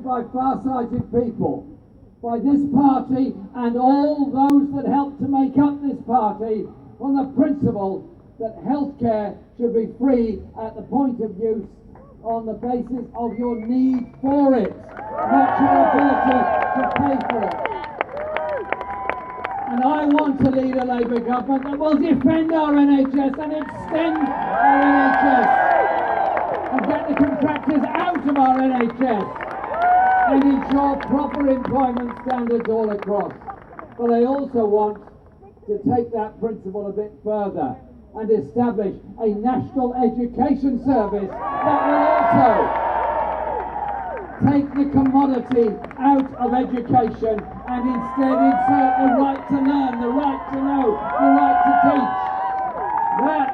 supported by far-sighted people, by this party and all those that help to make up this party, on the principle that healthcare should be free at the point of use on the basis of your need for it, not your ability to pay for it. And I want to lead a Labour government that will defend our NHS and extend our NHS and get the contractors out of our NHS and ensure proper employment standards all across. But I also want to take that principle a bit further and establish a national education service that will also take the commodity out of education and instead insert the right to learn, the right to know, the right to teach. That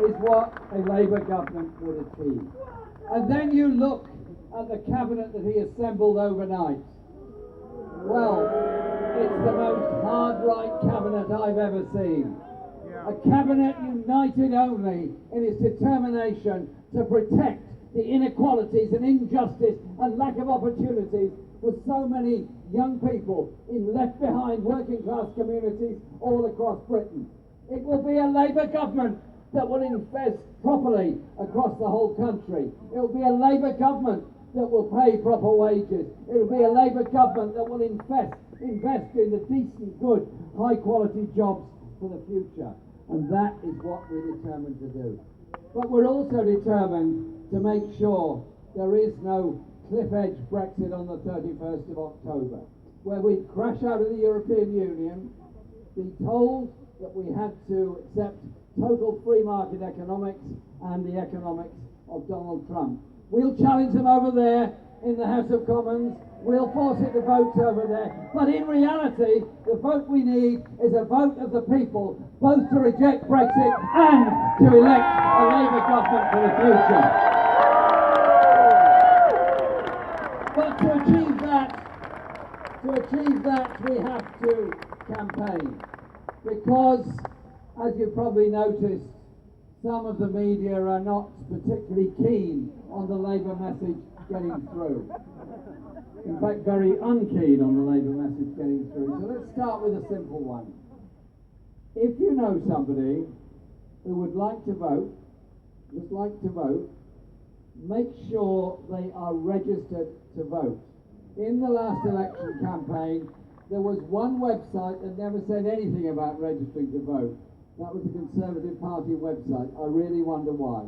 is what a Labour government would achieve. And then you look at the cabinet that he assembled overnight. Well, it's the most hard-right cabinet I've ever seen. A cabinet united only in its determination to protect the inequalities and injustice and lack of opportunities for so many young people in left-behind working-class communities all across Britain. It will be a Labour government that will invest properly across the whole country. It will be a Labour government that will pay proper wages. It will be a Labour government that will invest in the decent, good, high-quality jobs for the future. And that is what we're determined to do. But we're also determined to make sure there is no cliff-edge Brexit on the 31st of October, where we crash out of the European Union, be told that we had to accept total free market economics and the economics of Donald Trump. We'll challenge them over there in the House of Commons. We'll force it to vote over there. But in reality, the vote we need is a vote of the people, both to reject Brexit and to elect a Labour government for the future. But to achieve that, we have to campaign. Because, as you probably noticed, some of the media are not particularly keen on the Labour message getting through. In fact, very unkeen on the Labour message getting through. So let's start with a simple one. If you know somebody who would like to vote, make sure they are registered to vote. In the last election campaign, there was one website that never said anything about registering to vote. That was the Conservative Party website. I really wonder why.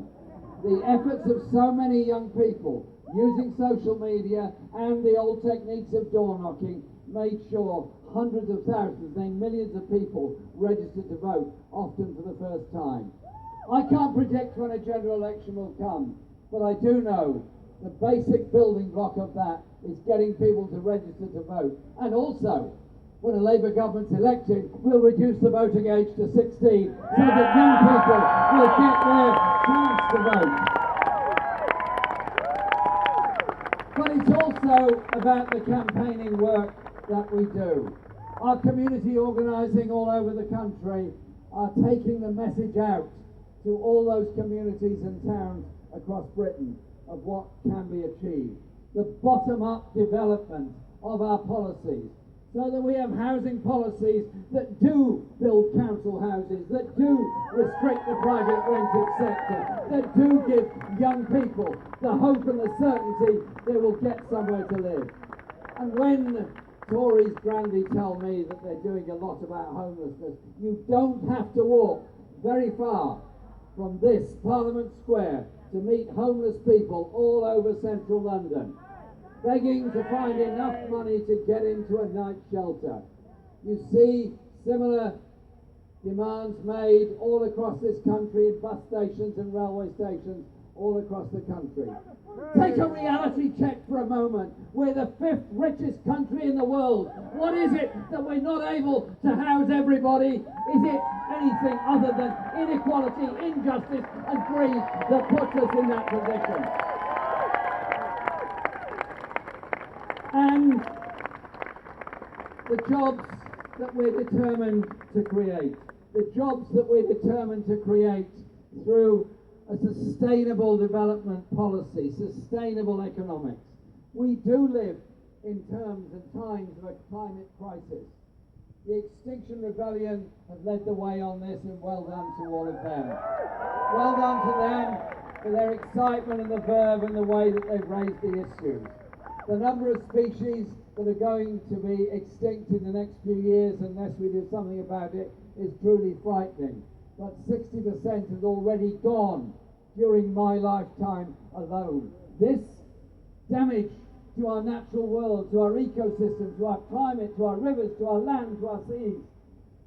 The efforts of so many young people using social media and the old techniques of door knocking made sure hundreds of thousands, then millions of people registered to vote, often for the first time. I can't predict when a general election will come, but I do know the basic building block of that is getting people to register to vote. And also, when a Labour government's elected, we'll reduce the voting age to 16 so that young people will get their chance to vote. But it's also about the campaigning work that we do. Our community organising all over the country are taking the message out to all those communities and towns across Britain of what can be achieved. The bottom-up development of our policies, so that we have housing policies that do build council houses, that do restrict the private rented sector, that do give young people the hope and the certainty they will get somewhere to live. And when Tories grandly tell me that they're doing a lot about homelessness, you don't have to walk very far from this Parliament Square to meet homeless people all over central London, begging to find enough money to get into a night shelter. You see similar demands made all across this country in bus stations and railway stations all across the country. Take a reality check for a moment. We're the 5th richest country in the world. What is it that we're not able to house everybody? Is it anything other than inequality, injustice and greed that puts us in that position? And the jobs that we're determined to create, through a sustainable development policy, sustainable economics, We do live in terms and times of a climate crisis. The Extinction Rebellion have led the way on this, and well done to all of them. Well done to them for their excitement and the verve and the way that they've raised the issues. The number of species that are going to be extinct in the next few years unless we do something about it is truly frightening. But 60% has already gone during my lifetime alone. This damage to our natural world, to our ecosystem, to our climate, to our rivers, to our land, to our seas,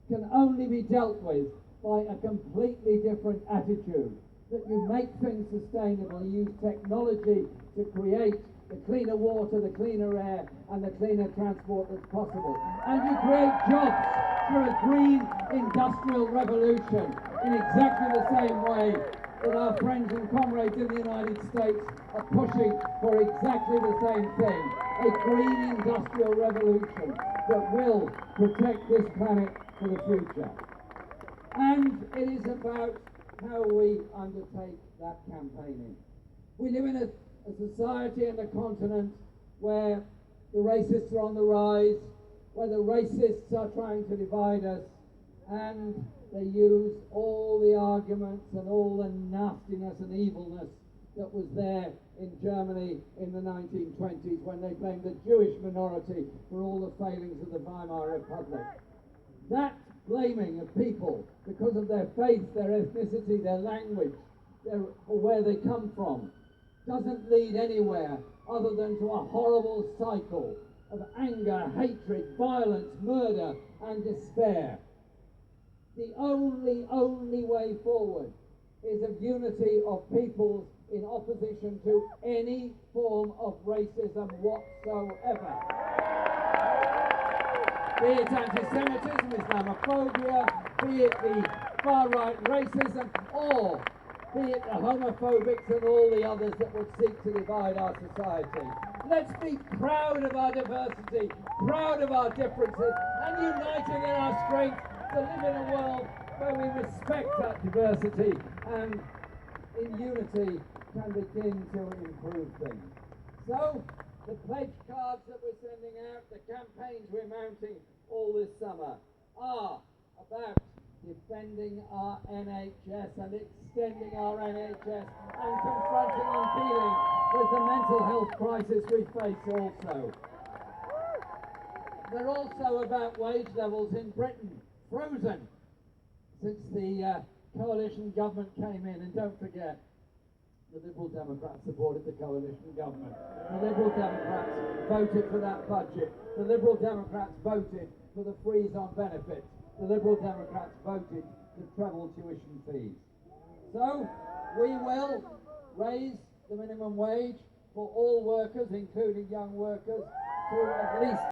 can only be dealt with by a completely different attitude. That you make things sustainable, you use technology to create the cleaner water, the cleaner air, and the cleaner transport that's possible. And you create jobs through a green industrial revolution in exactly the same way that our friends and comrades in the United States are pushing for exactly the same thing. A green industrial revolution that will protect this planet for the future. And it is about how we undertake that campaigning. We live in a society and a continent where the racists are on the rise, where the racists are trying to divide us, and they use all the arguments and all the nastiness and evilness that was there in Germany in the 1920s when they blamed the Jewish minority for all the failings of the Weimar Republic. That blaming of people because of their faith, their ethnicity, their language, or where they come from, doesn't lead anywhere other than to a horrible cycle of anger, hatred, violence, murder, and despair. The only way forward is of unity of peoples in opposition to any form of racism whatsoever. Be it anti-Semitism, Islamophobia, be it the far-right racism, or be it the homophobics and all the others that would seek to divide our society. Let's be proud of our diversity, proud of our differences, and united in our strength to live in a world where we respect that diversity and in unity can begin to improve things. So, the pledge cards that we're sending out, the campaigns we're mounting all this summer are about defending our NHS and extending our NHS and confronting and dealing with the mental health crisis we face also. They're also about wage levels in Britain, frozen since the coalition government came in. And don't forget, the Liberal Democrats supported the coalition government. The Liberal Democrats voted for that budget. The Liberal Democrats voted for the freeze on benefits. The Liberal Democrats voted to treble tuition fees. So, we will raise the minimum wage for all workers, including young workers, to at least